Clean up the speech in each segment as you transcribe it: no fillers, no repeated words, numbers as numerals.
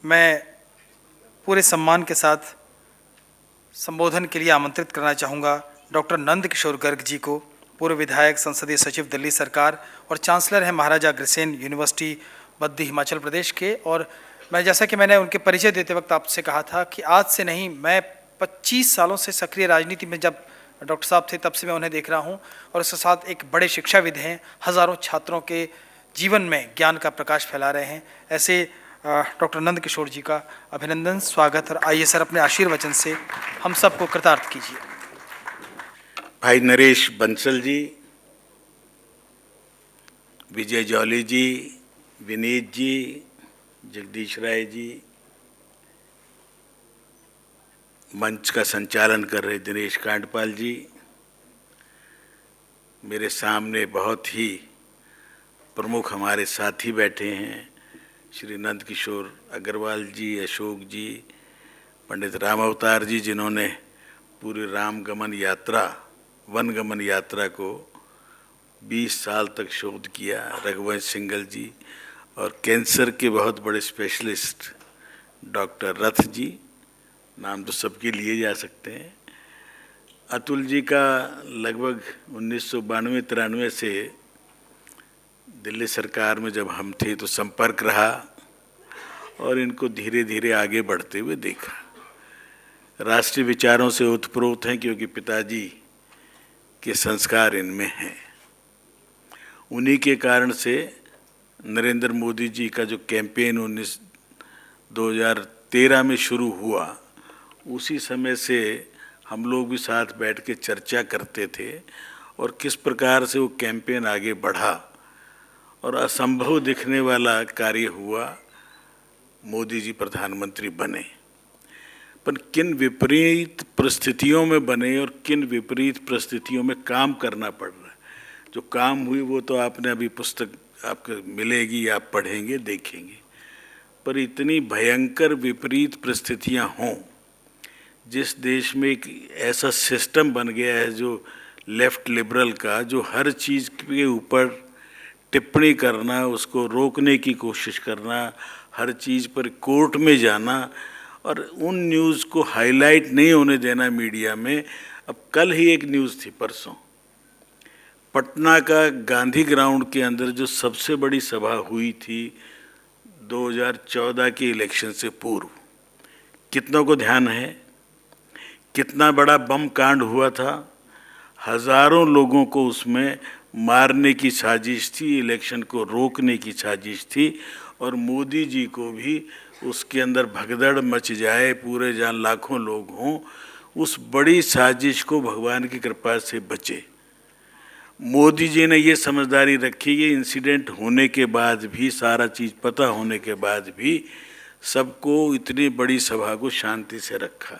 मैं पूरे सम्मान के साथ संबोधन के लिए आमंत्रित करना चाहूँगा डॉक्टर नंद किशोर गर्ग जी को, पूर्व विधायक, संसदीय सचिव दिल्ली सरकार और चांसलर हैं महाराजा अग्रसेन यूनिवर्सिटी बद्दी हिमाचल प्रदेश के। और मैं, जैसा कि मैंने उनके परिचय देते वक्त आपसे कहा था कि आज से नहीं, मैं 25 सालों से सक्रिय राजनीति में जब डॉक्टर साहब थे तब से मैं उन्हें देख रहा हूं, और उसके साथ एक बड़े शिक्षाविद हैं, हज़ारों छात्रों के जीवन में ज्ञान का प्रकाश फैला रहे हैं। ऐसे डॉक्टर नंद किशोर जी का अभिनंदन, स्वागत। और आइए सर, अपने आशीर्वचन से हम सबको कृतार्थ कीजिए। भाई नरेश बंसल जी, विजय जौली जी, विनीत जी, जगदीश राय जी, मंच का संचालन कर रहे दिनेश कांडपाल जी, मेरे सामने बहुत ही प्रमुख हमारे साथी बैठे हैं, श्री नंद किशोर अग्रवाल जी, अशोक जी, पंडित राम अवतार जी, जिन्होंने पूरी रामगमन यात्रा, वनगमन यात्रा को 20 साल तक शोध किया, रघुवंश सिंगल जी, और कैंसर के बहुत बड़े स्पेशलिस्ट डॉक्टर रथ जी, नाम तो सबके लिए जा सकते हैं। अतुल जी का लगभग 1992-93 से दिल्ली सरकार में जब हम थे तो संपर्क रहा, और इनको धीरे धीरे आगे बढ़ते हुए देखा। राष्ट्रीय विचारों से ओतप्रोत हैं क्योंकि पिताजी के संस्कार इनमें हैं। उन्हीं के कारण से नरेंद्र मोदी जी का जो कैंपेन 2013 में शुरू हुआ, उसी समय से हम लोग भी साथ बैठ के चर्चा करते थे, और किस प्रकार से वो कैंपेन आगे बढ़ा और असंभव दिखने वाला कार्य हुआ, मोदी जी प्रधानमंत्री बने। पर किन विपरीत परिस्थितियों में बने और किन विपरीत परिस्थितियों में काम करना पड़ रहा है। जो काम हुई वो तो आपने अभी पुस्तक आपको मिलेगी, आप पढ़ेंगे, देखेंगे। पर इतनी भयंकर विपरीत परिस्थितियां हों, जिस देश में एक ऐसा सिस्टम बन गया है जो लेफ्ट लिबरल का, जो हर चीज़ के ऊपर टिप्पणी करना, उसको रोकने की कोशिश करना, हर चीज़ पर कोर्ट में जाना, और उन न्यूज़ को हाईलाइट नहीं होने देना मीडिया में। अब कल ही एक न्यूज़ थी, परसों, पटना का गांधी ग्राउंड के अंदर जो सबसे बड़ी सभा हुई थी 2014 के इलेक्शन से पूर्व, कितनों को ध्यान है कितना बड़ा बम कांड हुआ था। हज़ारों लोगों को उसमें मारने की साजिश थी, इलेक्शन को रोकने की साजिश थी, और मोदी जी को भी उसके अंदर भगदड़ मच जाए, पूरे जहाँ लाखों लोग हों, उस बड़ी साजिश को भगवान की कृपा से बचे। मोदी जी ने ये समझदारी रखी कि इंसिडेंट होने के बाद भी, सारा चीज़ पता होने के बाद भी, सबको इतनी बड़ी सभा को शांति से रखा,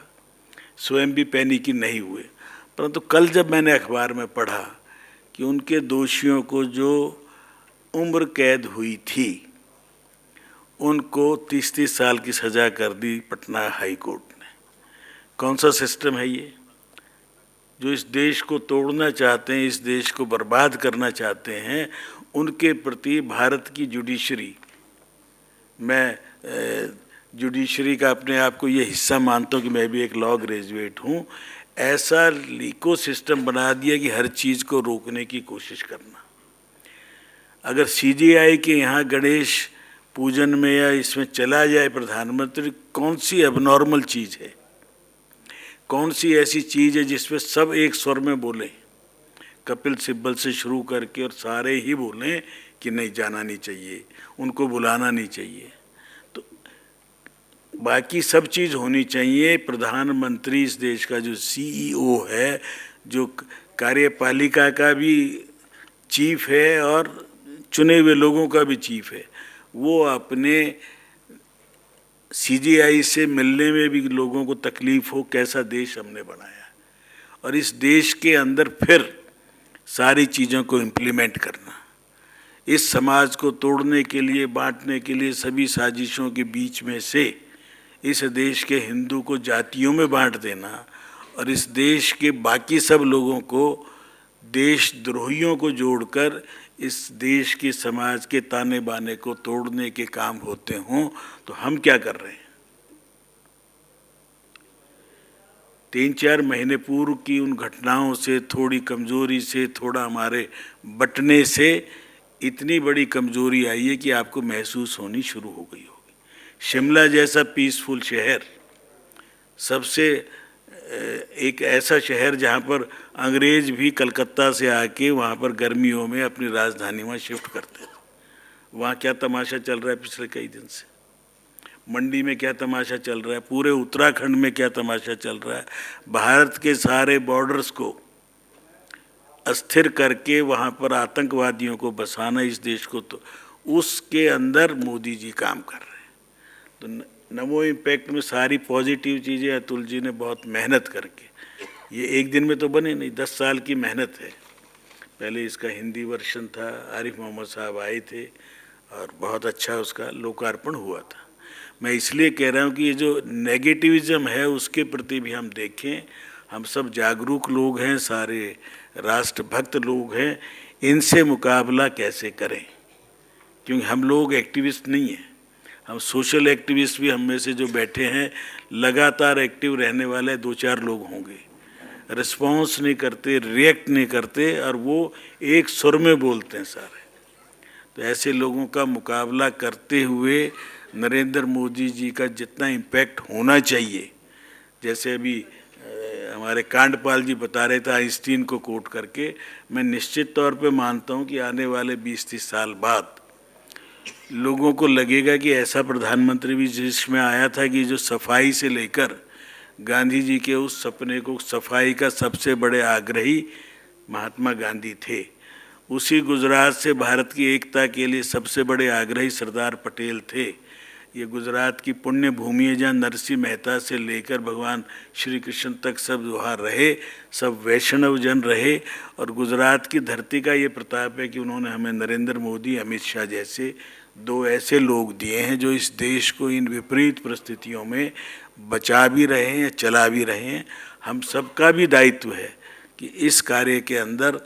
स्वयं भी पैनिक नहीं हुए। परंतु कल जब मैंने अखबार में पढ़ा कि उनके दोषियों को जो उम्र कैद हुई थी, उनको 30-30 साल की सज़ा कर दी पटना हाई कोर्ट ने। कौन सा सिस्टम है ये, जो इस देश को तोड़ना चाहते हैं, इस देश को बर्बाद करना चाहते हैं। उनके प्रति भारत की जुडिशरी, मैं जुडिशरी का अपने आप को ये हिस्सा मानता हूँ कि मैं भी एक लॉ ग्रेजुएट हूँ, ऐसा इको सिस्टम बना दिया कि हर चीज़ को रोकने की कोशिश करना। अगर सीजीआई के यहाँ गणेश पूजन में या इसमें चला जाए प्रधानमंत्री, कौन सी एबनॉर्मल चीज़ है, कौन सी ऐसी चीज़ है जिसमें सब एक स्वर में बोलें, कपिल सिब्बल से शुरू करके और सारे ही बोलें कि नहीं, जाना नहीं चाहिए, उनको बुलाना नहीं चाहिए। तो बाकी सब चीज़ होनी चाहिए। प्रधानमंत्री इस देश का जो सीईओ है, जो कार्यपालिका का भी चीफ है और चुने हुए लोगों का भी चीफ है, वो अपने सीजीआई से मिलने में भी लोगों को तकलीफ हो, कैसा देश हमने बनाया, और इस देश के अंदर फिर सारी चीज़ों को इम्प्लीमेंट करना, इस समाज को तोड़ने के लिए, बांटने के लिए, सभी साजिशों के बीच में से इस देश के हिंदू को जातियों में बांट देना, और इस देश के बाकी सब लोगों को, देशद्रोहियों को जोड़कर इस देश के समाज के ताने बाने को तोड़ने के काम होते हों तो हम क्या कर रहे हैं? 3-4 महीने पूर्व की उन घटनाओं से, थोड़ी कमजोरी से, थोड़ा हमारे बंटने से इतनी बड़ी कमजोरी आई है कि आपको महसूस होनी शुरू हो गई होगी। शिमला जैसा पीसफुल शहर, सबसे एक ऐसा शहर जहाँ पर अंग्रेज भी कलकत्ता से आके वहाँ पर गर्मियों में अपनी राजधानी वहाँ शिफ्ट करते थे, वहाँ क्या तमाशा चल रहा है पिछले कई दिन से। मंडी में क्या तमाशा चल रहा है, पूरे उत्तराखंड में क्या तमाशा चल रहा है। भारत के सारे बॉर्डर्स को अस्थिर करके वहाँ पर आतंकवादियों को बसाना इस देश को, तो उसके अंदर मोदी जी काम कर रहे हैं। तो नमो इम्पैक्ट में सारी पॉजिटिव चीज़ें अतुल जी ने बहुत मेहनत करके, ये एक दिन में तो बने नहीं, 10 साल की मेहनत है। पहले इसका हिंदी वर्जन था, आरिफ मोहम्मद साहब आए थे और बहुत अच्छा उसका लोकार्पण हुआ था। मैं इसलिए कह रहा हूँ कि ये जो नेगेटिविज्म है उसके प्रति भी हम देखें। हम सब जागरूक लोग हैं, सारे राष्ट्रभक्त लोग हैं, इनसे मुकाबला कैसे करें, क्योंकि हम लोग एक्टिविस्ट नहीं हैं, हम सोशल एक्टिविस्ट भी हम में से जो बैठे हैं लगातार एक्टिव रहने वाले 2-4 लोग होंगे। रिस्पॉन्स नहीं करते, रिएक्ट नहीं करते और वो एक सुर में बोलते हैं सारे। तो ऐसे लोगों का मुकाबला करते हुए नरेंद्र मोदी जी का जितना इम्पैक्ट होना चाहिए, जैसे अभी हमारे कांडपाल जी बता रहे थे आइंस्टीन को कोट करके, मैं निश्चित तौर पे मानता हूँ कि आने वाले 20-30 साल बाद लोगों को लगेगा कि ऐसा प्रधानमंत्री भी जिसमें आया था कि जो सफाई से लेकर गांधी जी के उस सपने को, सफाई का सबसे बड़े आग्रही महात्मा गांधी थे। उसी गुजरात से भारत की एकता के लिए सबसे बड़े आग्रही सरदार पटेल थे। ये गुजरात की पुण्य भूमि है जहाँ नरसिंह मेहता से लेकर भगवान श्री कृष्ण तक सब वहाँ रहे, सब वैष्णव जन रहे। और गुजरात की धरती का ये प्रताप है कि उन्होंने हमें नरेंद्र मोदी, अमित शाह जैसे 2 ऐसे लोग दिए हैं जो इस देश को इन विपरीत परिस्थितियों में बचा भी रहे हैं, चला भी रहे हैं। हम सबका भी दायित्व है कि इस कार्य के अंदर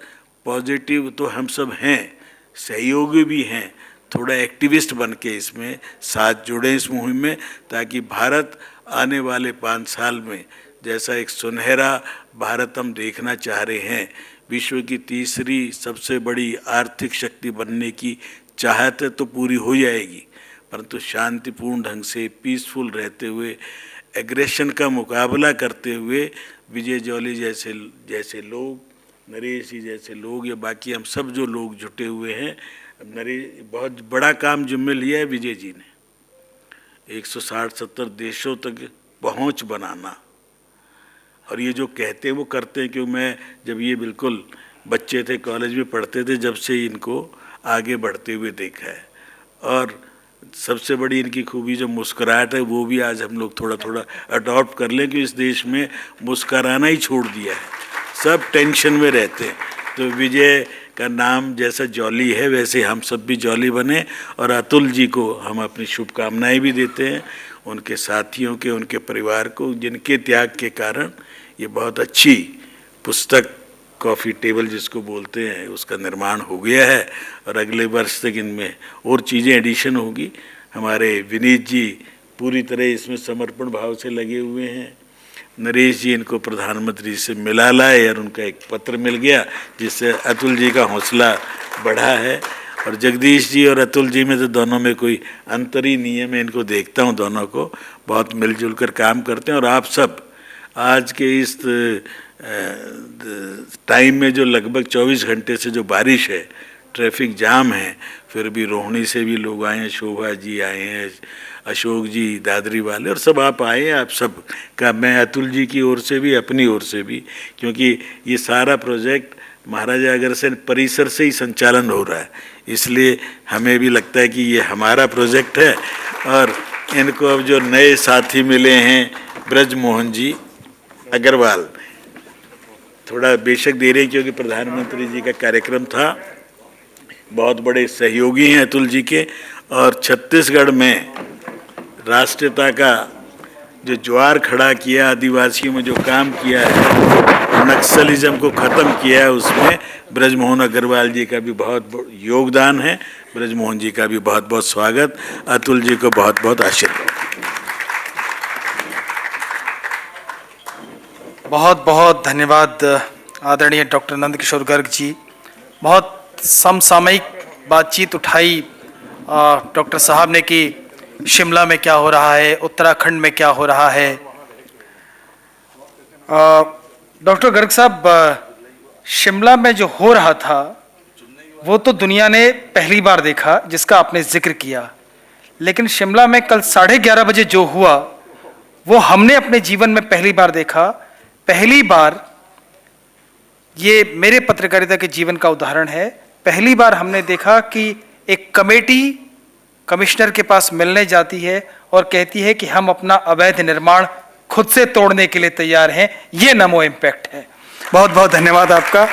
पॉजिटिव तो हम सब हैं, सहयोगी भी हैं, थोड़ा एक्टिविस्ट बन के इसमें साथ जुड़े इस मुहिम में, ताकि भारत आने वाले 5 साल में जैसा एक सुनहरा भारत हम देखना चाह रहे हैं, विश्व की तीसरी सबसे बड़ी आर्थिक शक्ति बनने की चाहत तो पूरी हो जाएगी, परंतु शांतिपूर्ण ढंग से पीसफुल रहते हुए, एग्रेशन का मुकाबला करते हुए विजय जॉली जैसे लोग, नरेश जी जैसे लोग या बाकी हम सब जो लोग जुटे हुए हैं। नरेश बहुत बड़ा काम जिम्मे लिया है विजय जी ने, 160-70 देशों तक पहुंच बनाना, और ये जो कहते हैं वो करते हैं। क्यों, मैं जब ये बिल्कुल बच्चे थे, कॉलेज में पढ़ते थे, जब से इनको आगे बढ़ते हुए देखा है। और सबसे बड़ी इनकी खूबी जो मुस्कुराहट है वो भी आज हम लोग थोड़ा थोड़ा अडॉप्ट कर लें कि इस देश में मुस्कुराना ही छोड़ दिया है, सब टेंशन में रहते हैं। तो विजय का नाम जैसा जॉली है वैसे हम सब भी जॉली बने। और अतुल जी को हम अपनी शुभकामनाएं भी देते हैं, उनके साथियों के, उनके परिवार को, जिनके त्याग के कारण ये बहुत अच्छी पुस्तक कॉफ़ी टेबल जिसको बोलते हैं उसका निर्माण हो गया है। और अगले वर्ष तक इनमें और चीज़ें एडिशन होगी। हमारे विनीत जी पूरी तरह इसमें समर्पण भाव से लगे हुए हैं। नरेश जी इनको प्रधानमंत्री से मिला लाए और उनका एक पत्र मिल गया जिससे अतुल जी का हौसला बढ़ा है। और जगदीश जी और अतुल जी में तो दोनों में कोई अंतर ही नहीं है, मैं इनको देखता हूँ, दोनों को बहुत मिलजुल कर काम करते हैं। और आप सब आज के इस टाइम में जो लगभग 24 घंटे से जो बारिश है, ट्रैफिक जाम है, फिर भी रोहिणी से भी लोग आए हैं, शोभा जी आए हैं, अशोक जी, दादरी वाले, और सब आप आए हैं। आप सब का मैं अतुल जी की ओर से भी, अपनी ओर से भी, क्योंकि ये सारा प्रोजेक्ट महाराजा अग्रसेन परिसर से ही संचालन हो रहा है, इसलिए हमें भी लगता है कि ये हमारा प्रोजेक्ट है। और इनको अब जो नए साथी मिले हैं, ब्रज मोहन जी अग्रवाल, थोड़ा बेशक दे रहे क्योंकि प्रधानमंत्री जी का कार्यक्रम था, बहुत बड़े सहयोगी हैं अतुल जी के। और छत्तीसगढ़ में राष्ट्रीयता का जो ज्वार खड़ा किया, आदिवासियों में जो काम किया है, नक्सलिज्म को ख़त्म किया है, उसमें ब्रजमोहन अग्रवाल जी का भी बहुत योगदान है। ब्रजमोहन जी का भी बहुत बहुत स्वागत, अतुल जी को बहुत बहुत आशीर्वाद। बहुत बहुत धन्यवाद आदरणीय डॉक्टर नंदकिशोर गर्ग जी। बहुत समसामयिक बातचीत उठाई डॉक्टर साहब ने कि शिमला में क्या हो रहा है, उत्तराखंड में क्या हो रहा है। डॉक्टर गर्ग साहब, शिमला में जो हो रहा था वो तो दुनिया ने पहली बार देखा, जिसका आपने जिक्र किया, लेकिन शिमला में कल 11:30 बजे जो हुआ वो हमने अपने जीवन में पहली बार देखा। पहली बार, ये मेरे पत्रकारिता के जीवन का उदाहरण है, पहली बार हमने देखा कि एक कमेटी कमिश्नर के पास मिलने जाती है और कहती है कि हम अपना अवैध निर्माण खुद से तोड़ने के लिए तैयार हैं। ये नमो इम्पैक्ट है। बहुत बहुत धन्यवाद आपका।